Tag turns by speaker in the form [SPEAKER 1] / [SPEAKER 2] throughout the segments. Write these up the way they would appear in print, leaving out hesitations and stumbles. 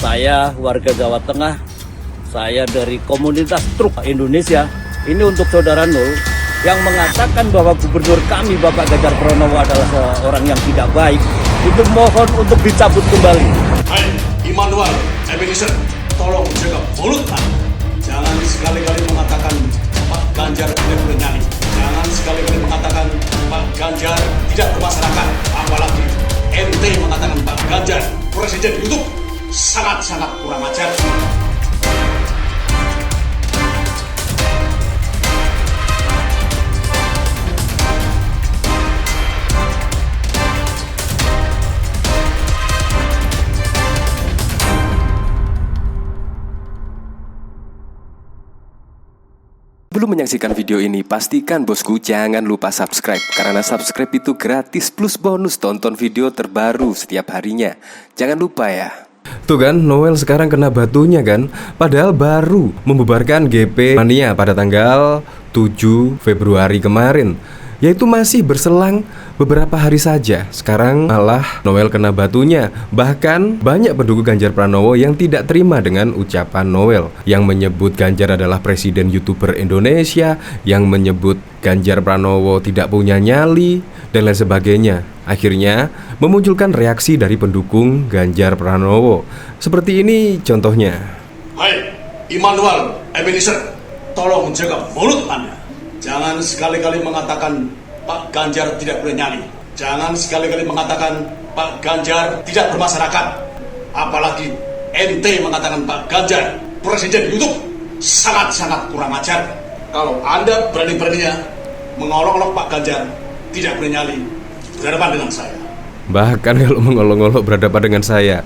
[SPEAKER 1] Saya warga Jawa Tengah, saya dari komunitas truk Indonesia. Ini untuk saudara Nul yang mengatakan bahwa gubernur kami Bapak Ganjar Pranowo adalah seorang yang tidak baik. Itu mohon untuk dicabut kembali.
[SPEAKER 2] Hai, Immanuel Ebenezer, tolong jaga mulut Anda. Jangan sekali-kali mengatakan Pak Ganjar tidak bernyali. Jangan sekali-kali mengatakan Pak Ganjar tidak bermasyarakat. Apalagi ente mengatakan Pak Ganjar presiden YouTube. Sangat-sangat kurang ajar.
[SPEAKER 3] Sebelum menyaksikan video ini, pastikan bosku jangan lupa subscribe. Karena subscribe itu gratis plus bonus tonton video terbaru setiap harinya. Jangan lupa ya. Tuh kan, Noel sekarang kena batunya kan. Padahal baru membubarkan GP Mania pada tanggal 7 Februari kemarin. Yaitu masih berselang beberapa hari saja. Sekarang malah Noel kena batunya. Bahkan banyak pendukung Ganjar Pranowo yang tidak terima dengan ucapan Noel, yang menyebut Ganjar adalah presiden YouTuber Indonesia, yang menyebut Ganjar Pranowo tidak punya nyali, dan lain sebagainya. Akhirnya memunculkan reaksi dari pendukung Ganjar Pranowo. Seperti ini contohnya.
[SPEAKER 2] Hai, Immanuel Ebenezer, tolong jaga mulut Anda. Jangan sekali-kali mengatakan Pak Ganjar tidak punya nyali. Jangan sekali-kali mengatakan Pak Ganjar tidak bermasyarakat. Apalagi ente mengatakan Pak Ganjar presiden YouTube. Sangat-sangat kurang ajar. Kalau Anda berani-beraninya mengolok-olok Pak Ganjar tidak punya nyali, berhadapan dengan saya.
[SPEAKER 3] Bahkan kalau mengolok-olok berhadapan dengan saya,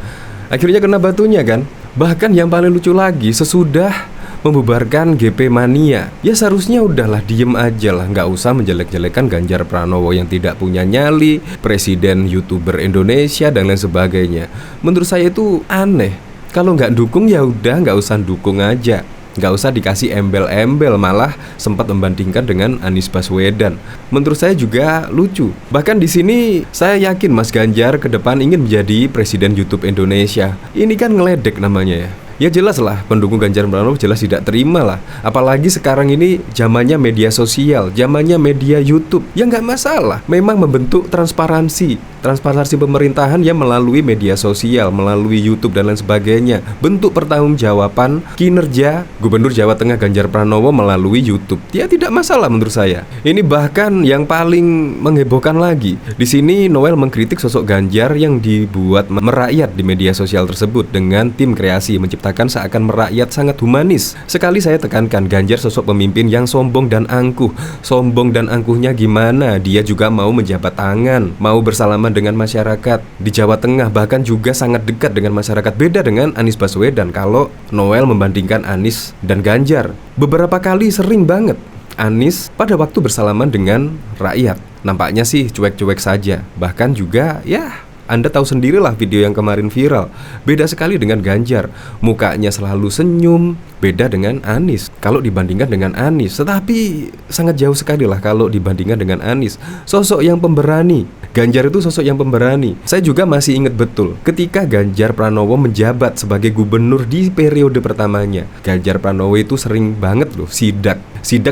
[SPEAKER 3] akhirnya kena batunya kan. Bahkan yang paling lucu lagi, sesudah membubarkan GP Mania, ya seharusnya udahlah diem aja lah, nggak usah menjelek-jelekan Ganjar Pranowo yang tidak punya nyali, presiden YouTuber Indonesia dan lain sebagainya. Menurut saya itu aneh. Kalau nggak dukung ya udah nggak usah dukung aja, nggak usah dikasih embel-embel, malah sempat membandingkan dengan Anies Baswedan. Menurut saya juga lucu. Bahkan di sini saya yakin Mas Ganjar ke depan ingin menjadi presiden YouTube Indonesia. Ini kan ngeledek namanya ya. Ya jelas lah, pendukung Ganjar Pranowo jelas tidak terima lah. Apalagi sekarang ini zamannya media sosial, zamannya media YouTube. Ya nggak masalah, memang membentuk transparansi pemerintahan ya melalui media sosial, melalui YouTube dan lain sebagainya. Bentuk pertanggungjawaban kinerja Gubernur Jawa Tengah Ganjar Pranowo melalui YouTube. Ya tidak masalah menurut saya. Ini bahkan yang paling menghebohkan lagi. Di sini Noel mengkritik sosok Ganjar yang dibuat merakyat di media sosial tersebut dengan tim kreasi menciptakan seakan merakyat sangat humanis. Sekali saya tekankan, Ganjar sosok pemimpin yang sombong dan angkuh. Sombong dan angkuhnya gimana? Dia juga mau menjabat tangan, mau bersalaman dengan masyarakat di Jawa Tengah, bahkan juga sangat dekat dengan masyarakat. Beda dengan Anies Baswedan. Kalau Noel membandingkan Anies dan Ganjar, beberapa kali sering banget Anies pada waktu bersalaman dengan rakyat nampaknya sih cuek-cuek saja. Bahkan juga ya Anda tahu sendirilah video yang kemarin viral. Beda sekali dengan Ganjar, mukanya selalu senyum. Beda dengan Anies kalau dibandingkan dengan Anies. Tetapi sangat jauh sekali lah kalau dibandingkan dengan Anies. Sosok yang pemberani. Ganjar itu sosok yang pemberani. Saya juga masih ingat betul ketika Ganjar Pranowo menjabat sebagai gubernur di periode pertamanya. Ganjar Pranowo itu sering banget loh sidak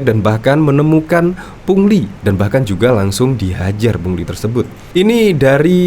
[SPEAKER 3] dan bahkan menemukan pungli, dan bahkan juga langsung dihajar pungli tersebut. Ini dari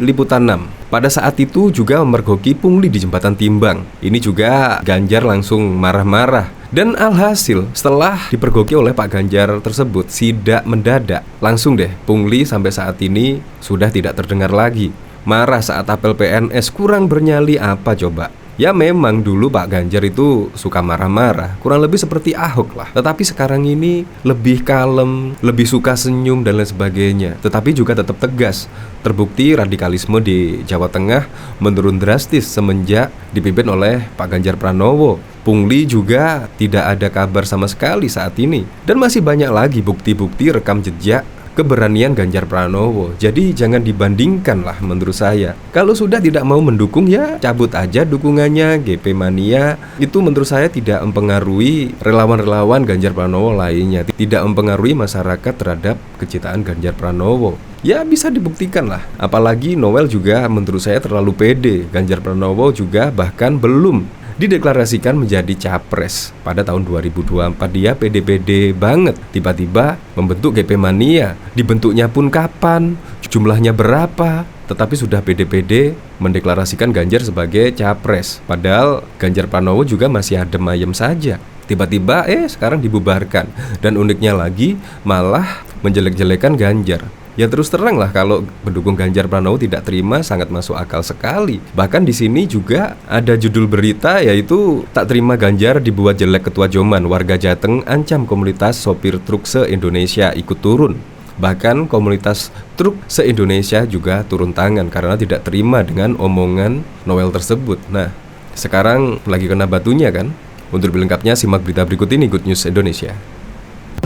[SPEAKER 3] Liputan 6. Pada saat itu juga memergoki pungli di Jembatan Timbang. Ini juga Ganjar langsung marah-marah. Dan alhasil setelah dipergoki oleh Pak Ganjar tersebut, sidak mendadak, langsung deh pungli sampai saat ini sudah tidak terdengar lagi. Marah saat apel PNS, kurang bernyali apa coba? Ya memang dulu Pak Ganjar itu suka marah-marah, kurang lebih seperti Ahok lah. Tetapi sekarang ini lebih kalem, lebih suka senyum dan lain sebagainya. Tetapi juga tetap tegas. Terbukti radikalisme di Jawa Tengah menurun drastis semenjak dipimpin oleh Pak Ganjar Pranowo. Pungli juga tidak ada kabar sama sekali saat ini. Dan masih banyak lagi bukti-bukti rekam jejak keberanian Ganjar Pranowo. Jadi jangan dibandingkan lah menurut saya. Kalau sudah tidak mau mendukung ya cabut aja dukungannya. GP Mania itu menurut saya tidak mempengaruhi relawan-relawan Ganjar Pranowo lainnya, tidak mempengaruhi masyarakat terhadap kecintaan Ganjar Pranowo. Ya bisa dibuktikan lah. Apalagi Noel juga menurut saya terlalu pede. Ganjar Pranowo juga bahkan belum dideklarasikan menjadi capres. Pada tahun 2024 dia pede-pede banget. Tiba-tiba membentuk GP Mania. Dibentuknya pun kapan, jumlahnya berapa, tetapi sudah pede-pede mendeklarasikan Ganjar sebagai capres. Padahal Ganjar Pranowo juga masih adem ayem saja. Tiba-tiba sekarang dibubarkan. Dan uniknya lagi malah menjelek-jelekan Ganjar. Ya terus terang lah, kalau pendukung Ganjar Pranowo tidak terima sangat masuk akal sekali. Bahkan di sini juga ada judul berita, yaitu tak terima Ganjar dibuat jelek Ketua Joman, warga Jateng ancam komunitas sopir truk se-Indonesia ikut turun. Bahkan komunitas truk se-Indonesia juga turun tangan karena tidak terima dengan omongan Noel tersebut. Nah, sekarang lagi kena batunya kan? Untuk lebih lengkapnya simak berita berikut ini, Good News Indonesia.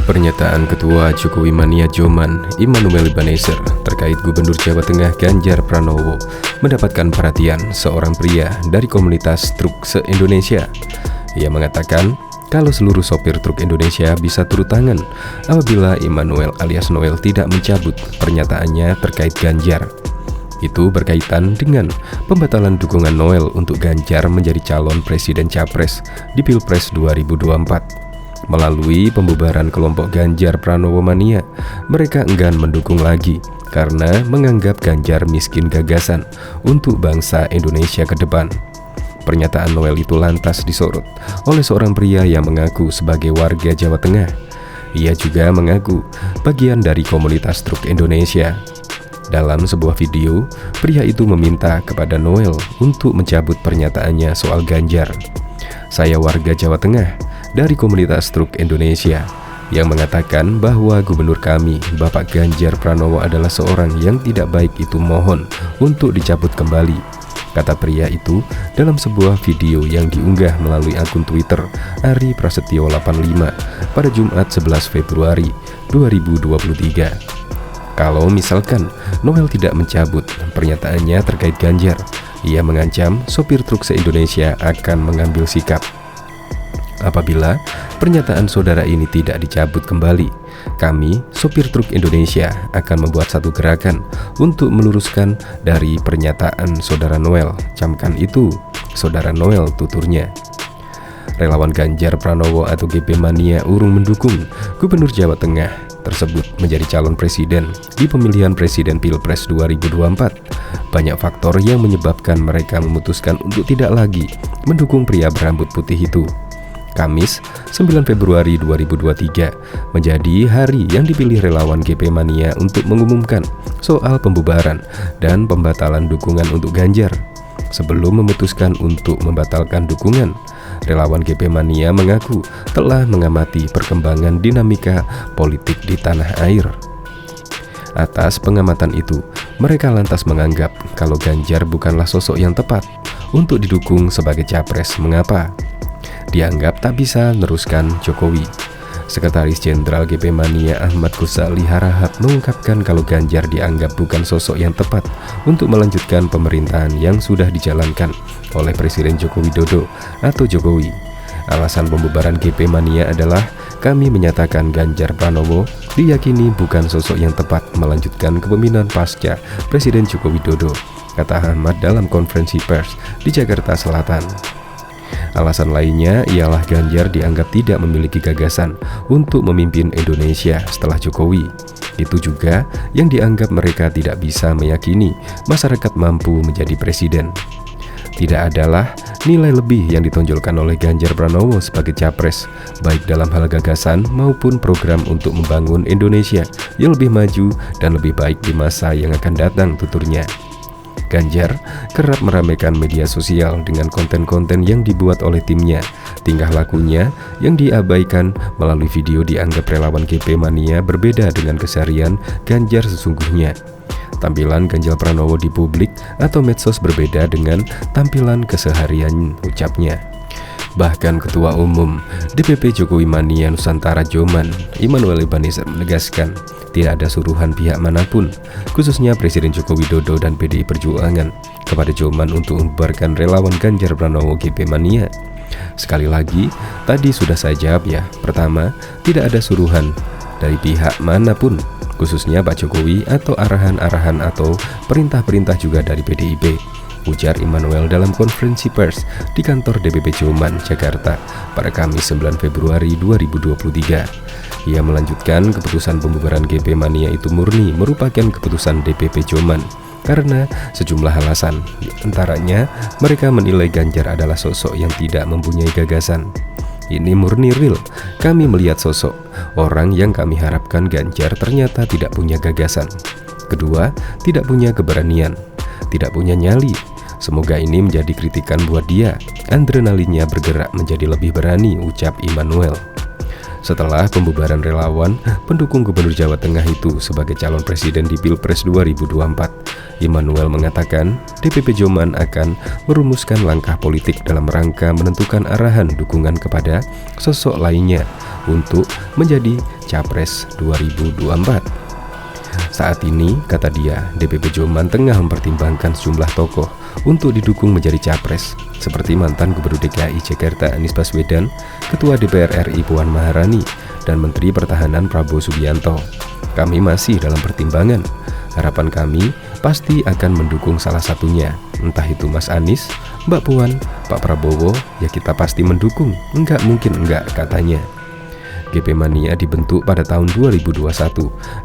[SPEAKER 3] Pernyataan Ketua Jokowi Mania Joman, Immanuel Ebenezer, terkait Gubernur Jawa Tengah Ganjar Pranowo mendapatkan perhatian seorang pria dari komunitas truk se-Indonesia. Ia mengatakan kalau seluruh sopir truk Indonesia bisa turun tangan apabila Immanuel alias Noel tidak mencabut pernyataannya terkait Ganjar. Itu berkaitan dengan pembatalan dukungan Noel untuk Ganjar menjadi calon presiden capres di Pilpres 2024. Melalui pembubaran kelompok Ganjar Pranowo Mania, mereka enggan mendukung lagi karena menganggap Ganjar miskin gagasan untuk bangsa Indonesia ke depan. Pernyataan Noel itu lantas disorot oleh seorang pria yang mengaku sebagai warga Jawa Tengah. Ia juga mengaku bagian dari komunitas truk Indonesia. Dalam sebuah video, pria itu meminta kepada Noel untuk mencabut pernyataannya soal Ganjar. Saya warga Jawa Tengah dari komunitas truk Indonesia yang mengatakan bahwa gubernur kami, Bapak Ganjar Pranowo adalah seorang yang tidak baik, itu mohon untuk dicabut kembali, kata pria itu dalam sebuah video yang diunggah melalui akun Twitter Ari Prasetyo 85 pada Jumat 11 Februari 2023. Kalau misalkan Noel tidak mencabut pernyataannya terkait Ganjar, ia mengancam sopir truk se-Indonesia akan mengambil sikap. Apabila pernyataan saudara ini tidak dicabut kembali, kami, sopir truk Indonesia, akan membuat satu gerakan untuk meluruskan dari pernyataan saudara Noel. Camkan itu, saudara Noel, tuturnya. Relawan Ganjar Pranowo atau GP Mania urung mendukung Gubernur Jawa Tengah tersebut menjadi calon presiden di pemilihan presiden Pilpres 2024. Banyak faktor yang menyebabkan mereka memutuskan untuk tidak lagi mendukung pria berambut putih itu. Kamis, 9 Februari 2023 menjadi hari yang dipilih relawan GP Mania untuk mengumumkan soal pembubaran dan pembatalan dukungan untuk Ganjar. Sebelum memutuskan untuk membatalkan dukungan, relawan GP Mania mengaku telah mengamati perkembangan dinamika politik di tanah air. Atas pengamatan itu, mereka lantas menganggap kalau Ganjar bukanlah sosok yang tepat untuk didukung sebagai capres. Mengapa? Dianggap tak bisa meneruskan Jokowi. Sekretaris Jenderal GP Mania Ahmad Ghazali Harahap mengungkapkan kalau Ganjar dianggap bukan sosok yang tepat untuk melanjutkan pemerintahan yang sudah dijalankan oleh Presiden Joko Widodo atau Jokowi. Alasan pembubaran GP Mania adalah kami menyatakan Ganjar Pranowo diyakini bukan sosok yang tepat melanjutkan kepemimpinan pasca Presiden Joko Widodo, kata Ahmad dalam konferensi pers di Jakarta Selatan. Alasan lainnya ialah Ganjar dianggap tidak memiliki gagasan untuk memimpin Indonesia setelah Jokowi. Itu juga yang dianggap mereka tidak bisa meyakini masyarakat mampu menjadi presiden. Tidak adalah nilai lebih yang ditonjolkan oleh Ganjar Pranowo sebagai capres, baik dalam hal gagasan maupun program untuk membangun Indonesia yang lebih maju dan lebih baik di masa yang akan datang, tuturnya. Ganjar kerap meramaikan media sosial dengan konten-konten yang dibuat oleh timnya. Tingkah lakunya yang diabaikan melalui video dianggap relawan GP Mania berbeda dengan keseharian Ganjar sesungguhnya. Tampilan Ganjar Pranowo di publik atau medsos berbeda dengan tampilan keseharian, ucapnya. Bahkan Ketua Umum DPP Jokowi Mania Nusantara Joman, Immanuel Ebenezer, menegaskan tidak ada suruhan pihak manapun, khususnya Presiden Joko Widodo dan PDI Perjuangan, kepada Joman untuk membubarkan relawan Ganjar Pranowo GP Mania. Sekali lagi, tadi sudah saya jawab ya. Pertama, tidak ada suruhan dari pihak manapun. khususnya Pak Jokowi atau arahan-arahan atau perintah-perintah juga dari PDIP, ujar Immanuel dalam konferensi pers di kantor DPP Joman, Jakarta pada Kamis 9 Februari 2023. Ia melanjutkan keputusan pembubaran GP Mania itu murni merupakan keputusan DPP Joman karena sejumlah alasan, di antaranya mereka menilai Ganjar adalah sosok yang tidak mempunyai gagasan. Ini murni real, kami melihat sosok orang yang kami harapkan Ganjar ternyata tidak punya gagasan. Kedua, tidak punya keberanian, tidak punya nyali. Semoga ini menjadi kritikan buat dia, adrenalinnya bergerak menjadi lebih berani, ucap Immanuel. Setelah pembubaran relawan pendukung Gubernur Jawa Tengah itu sebagai calon presiden di Pilpres 2024, Immanuel mengatakan DPP Joman akan merumuskan langkah politik dalam rangka menentukan arahan dukungan kepada sosok lainnya untuk menjadi Capres 2024. Saat ini, kata dia, DPP Joman tengah mempertimbangkan sejumlah tokoh untuk didukung menjadi capres, seperti mantan Gubernur DKI Jakarta Anies Baswedan, Ketua DPR RI Puan Maharani, dan Menteri Pertahanan Prabowo Subianto. Kami masih dalam pertimbangan. Harapan kami pasti akan mendukung salah satunya, entah itu Mas Anies, Mbak Puan, Pak Prabowo, ya kita pasti mendukung. Enggak mungkin enggak, katanya. GP Mania dibentuk pada tahun 2021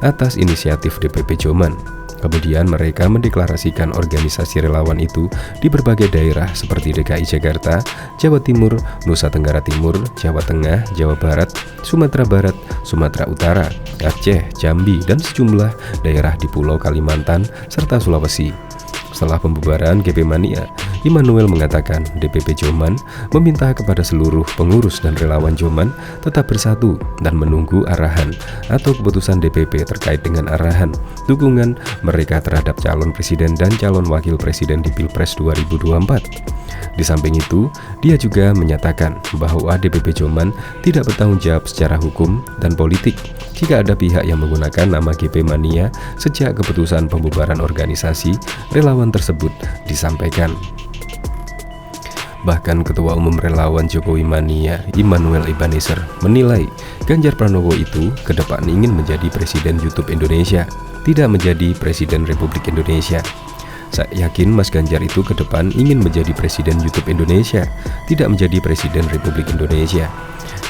[SPEAKER 3] atas inisiatif DPP Joman. Kemudian mereka mendeklarasikan organisasi relawan itu di berbagai daerah seperti DKI Jakarta, Jawa Timur, Nusa Tenggara Timur, Jawa Tengah, Jawa Barat, Sumatera Barat, Sumatera Utara, Aceh, Jambi, dan sejumlah daerah di Pulau Kalimantan serta Sulawesi. Setelah pembubaran GP Mania, Immanuel mengatakan DPP Joman meminta kepada seluruh pengurus dan relawan Joman tetap bersatu dan menunggu arahan atau keputusan DPP terkait dengan arahan dukungan mereka terhadap calon presiden dan calon wakil presiden di Pilpres 2024. Di samping itu, dia juga menyatakan bahwa DPP Joman tidak bertanggung jawab secara hukum dan politik jika ada pihak yang menggunakan nama GP Mania sejak keputusan pembubaran organisasi relawan tersebut disampaikan. Bahkan Ketua Umum Relawan Jokowi Mania, Immanuel Ebenezer, menilai Ganjar Pranowo itu ke depan ingin menjadi Presiden YouTube Indonesia, tidak menjadi Presiden Republik Indonesia. Saya yakin Mas Ganjar itu ke depan ingin menjadi Presiden YouTube Indonesia, tidak menjadi Presiden Republik Indonesia.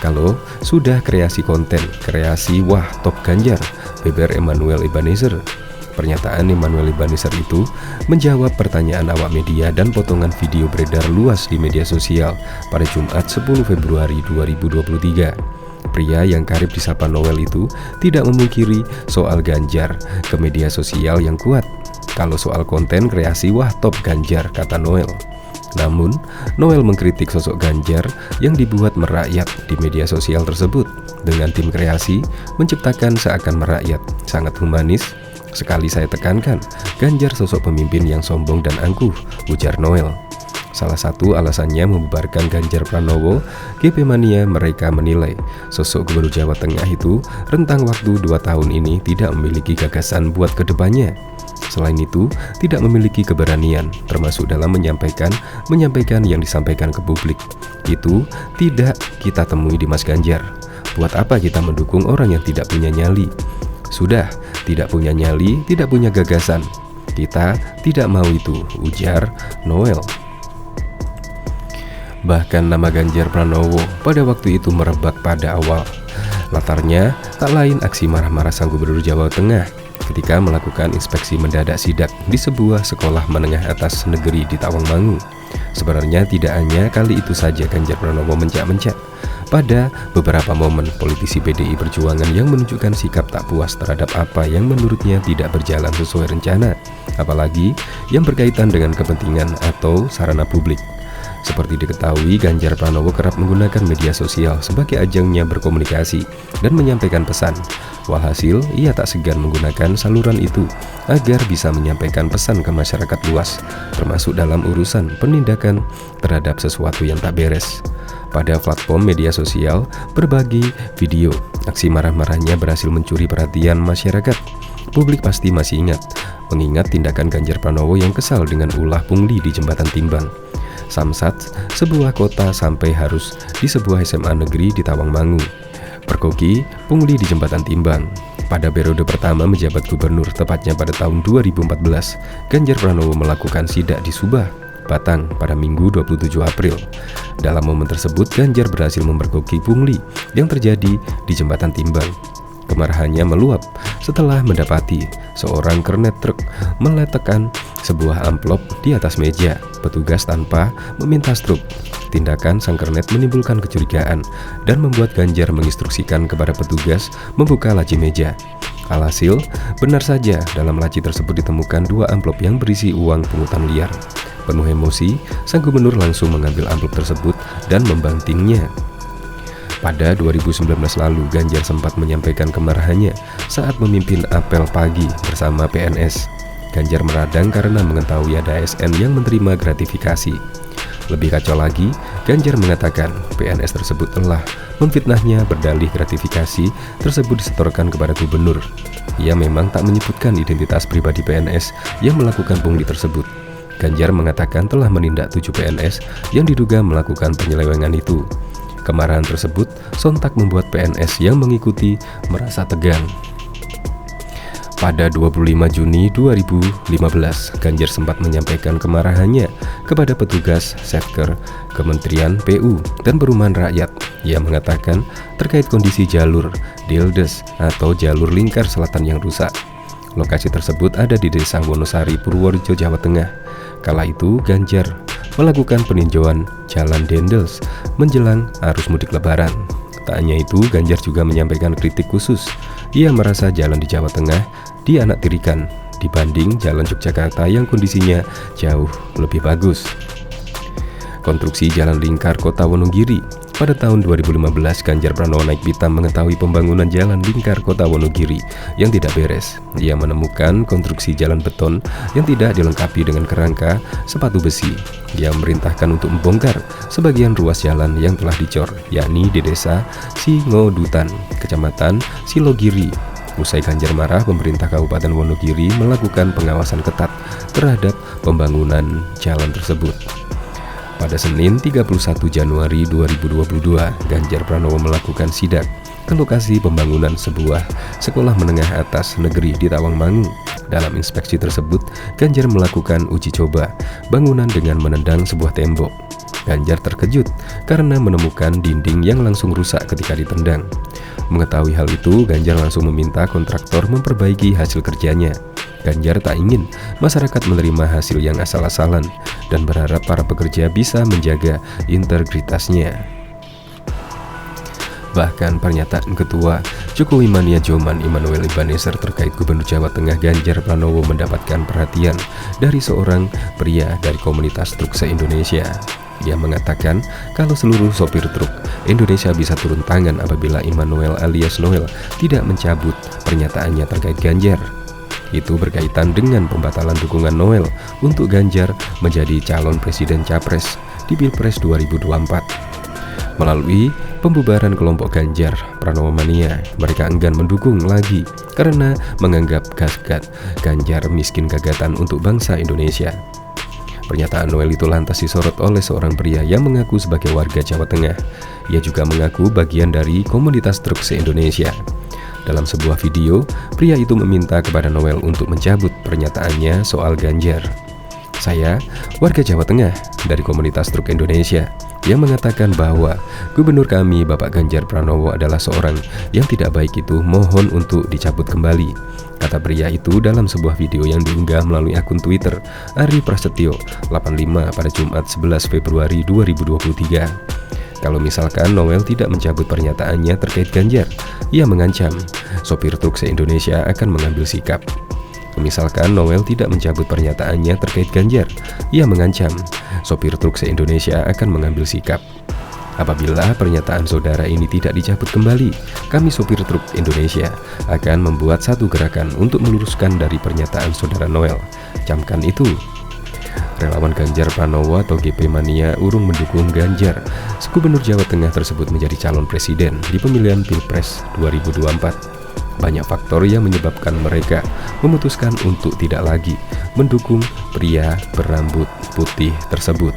[SPEAKER 3] Kalau sudah kreasi konten, kreasi wah top Ganjar, beber Immanuel Ebenezer. Pernyataan Immanuel Ebenezer itu menjawab pertanyaan awak media dan potongan video beredar luas di media sosial pada Jumat 10 Februari 2023. Pria yang karib disapa Noel itu tidak memungkiri soal Ganjar ke media sosial yang kuat. Kalau soal konten kreasi wah top Ganjar, kata Noel. Namun, Noel mengkritik sosok Ganjar yang dibuat merakyat di media sosial tersebut dengan tim kreasi menciptakan seakan merakyat, sangat humanis. Sekali saya tekankan, Ganjar sosok pemimpin yang sombong dan angkuh, ujar Noel. Salah satu alasannya membubarkan Ganjar Pranowo, GP Mania mereka menilai sosok Gubernur Jawa Tengah itu rentang waktu 2 tahun ini tidak memiliki gagasan buat kedepannya. Selain itu, tidak memiliki keberanian, termasuk dalam menyampaikan yang disampaikan ke publik. Itu tidak kita temui di Mas Ganjar. Buat apa kita mendukung orang yang tidak punya nyali? Sudah, tidak punya nyali, tidak punya gagasan. Kita tidak mau itu, ujar Noel. Bahkan nama Ganjar Pranowo pada waktu itu merebak pada awal. Latarnya tak lain aksi marah-marah sang Gubernur Jawa Tengah ketika melakukan inspeksi mendadak sidak di sebuah sekolah menengah atas negeri di Tawangmangu. Sebenarnya tidak hanya kali itu saja Ganjar Pranowo mencak-mencak. Pada beberapa momen, politisi PDI Perjuangan yang menunjukkan sikap tak puas terhadap apa yang menurutnya tidak berjalan sesuai rencana, apalagi yang berkaitan dengan kepentingan atau sarana publik. Seperti diketahui, Ganjar Pranowo kerap menggunakan media sosial sebagai ajangnya berkomunikasi dan menyampaikan pesan. Walhasil, ia tak segan menggunakan saluran itu agar bisa menyampaikan pesan ke masyarakat luas, termasuk dalam urusan penindakan terhadap sesuatu yang tak beres. Pada platform media sosial, berbagi video, aksi marah-marahnya berhasil mencuri perhatian masyarakat. Publik pasti masih ingat, mengingat tindakan Ganjar Pranowo yang kesal dengan ulah pungli di Jembatan Timbang Samsat, sebuah kota, sampai harus di sebuah SMA negeri di Tawangmangu. Pergoki pungli di Jembatan Timbang. Pada periode pertama menjabat gubernur, tepatnya pada tahun 2014, Ganjar Pranowo melakukan sidak di Subah, Batang pada Minggu 27 April. Dalam momen tersebut, Ganjar berhasil memergoki pungli yang terjadi di Jembatan Timbang. Kemarahannya meluap setelah mendapati seorang kernet truk meletakkan sebuah amplop di atas meja petugas tanpa meminta struk. Tindakan sang kernet menimbulkan kecurigaan dan membuat Ganjar menginstruksikan kepada petugas membuka laci meja. Alhasil, benar saja dalam laci tersebut ditemukan 2 amplop yang berisi uang pungutan liar. Penuh emosi, sang gubernur langsung mengambil amplop tersebut dan membantingnya. Pada 2019 lalu, Ganjar sempat menyampaikan kemarahannya saat memimpin apel pagi bersama PNS. Ganjar meradang karena mengetahui ada ASN yang menerima gratifikasi. Lebih kacau lagi, Ganjar mengatakan PNS tersebut telah memfitnahnya berdalih gratifikasi tersebut disetorkan kepada gubernur. Ia memang tak menyebutkan identitas pribadi PNS yang melakukan pungli tersebut. Ganjar mengatakan telah menindak 7 PNS yang diduga melakukan penyelewengan itu. Kemarahan tersebut sontak membuat PNS yang mengikuti merasa tegang. Pada 25 Juni 2015, Ganjar sempat menyampaikan kemarahannya kepada petugas Setker Kementerian PU dan Perumahan Rakyat. Ia mengatakan terkait kondisi jalur Dildes atau jalur lingkar selatan yang rusak. Lokasi tersebut ada di Desa Wonosari, Purworejo, Jawa Tengah. Kala itu, Ganjar melakukan peninjauan Jalan Dendels menjelang arus mudik Lebaran. Tak hanya itu, Ganjar juga menyampaikan kritik khusus. Ia merasa jalan di Jawa Tengah dianaktirikan dibanding jalan Yogyakarta yang kondisinya jauh lebih bagus. Konstruksi jalan lingkar kota Wonogiri. Pada tahun 2015, Ganjar Pranowo naik pitam mengetahui pembangunan jalan lingkar kota Wonogiri yang tidak beres. Ia menemukan konstruksi jalan beton yang tidak dilengkapi dengan kerangka sepatu besi. Ia memerintahkan untuk membongkar sebagian ruas jalan yang telah dicor, yakni di Desa Singodutan, Kecamatan Silogiri. Usai Ganjar marah, pemerintah Kabupaten Wonogiri melakukan pengawasan ketat terhadap pembangunan jalan tersebut. Pada Senin 31 Januari 2022, Ganjar Pranowo melakukan sidak ke lokasi pembangunan sebuah sekolah menengah atas negeri di Tawangmangu. Dalam inspeksi tersebut, Ganjar melakukan uji coba bangunan dengan menendang sebuah tembok. Ganjar terkejut karena menemukan dinding yang langsung rusak ketika ditendang. Mengetahui hal itu, Ganjar langsung meminta kontraktor memperbaiki hasil kerjanya. Ganjar tak ingin masyarakat menerima hasil yang asal-asalan dan berharap para pekerja bisa menjaga integritasnya. Bahkan pernyataan Ketua Jokowi Mania Joman Immanuel Ebenezer terkait Gubernur Jawa Tengah Ganjar Pranowo mendapatkan perhatian dari seorang pria dari komunitas truk se-Indonesia. Ia mengatakan kalau seluruh sopir truk Indonesia bisa turun tangan apabila Immanuel alias Noel tidak mencabut pernyataannya terkait Ganjar. Itu berkaitan dengan pembatalan dukungan Noel untuk Ganjar menjadi calon presiden capres di Pilpres 2024. Melalui pembubaran kelompok Ganjar Pranowo Mania, mereka enggan mendukung lagi karena menganggap gagatan Ganjar miskin gagasan untuk bangsa Indonesia. Pernyataan Noel itu lantas disorot oleh seorang pria yang mengaku sebagai warga Jawa Tengah. Ia juga mengaku bagian dari komunitas truk se-Indonesia. Dalam sebuah video, pria itu meminta kepada Noel untuk mencabut pernyataannya soal Ganjar. Saya, warga Jawa Tengah dari komunitas truk Indonesia, yang mengatakan bahwa gubernur kami Bapak Ganjar Pranowo adalah seorang yang tidak baik itu mohon untuk dicabut kembali, kata pria itu dalam sebuah video yang diunggah melalui akun Twitter Ari Prasetyo 85 pada Jumat 11 Februari 2023. Kalau misalkan Noel tidak mencabut pernyataannya terkait Ganjar, ia mengancam sopir truk se-Indonesia akan mengambil sikap. Misalkan Noel tidak mencabut pernyataannya terkait Ganjar, ia mengancam sopir truk se-Indonesia akan mengambil sikap. Apabila pernyataan saudara ini tidak dicabut kembali, kami sopir truk Indonesia akan membuat satu gerakan untuk meluruskan dari pernyataan saudara Noel. Camkan itu. Relawan Ganjar Pranowo atau GP Mania urung mendukung Ganjar, Gubernur Jawa Tengah tersebut menjadi calon presiden di pemilihan Pilpres 2024. Banyak faktor yang menyebabkan mereka memutuskan untuk tidak lagi mendukung pria berambut putih tersebut.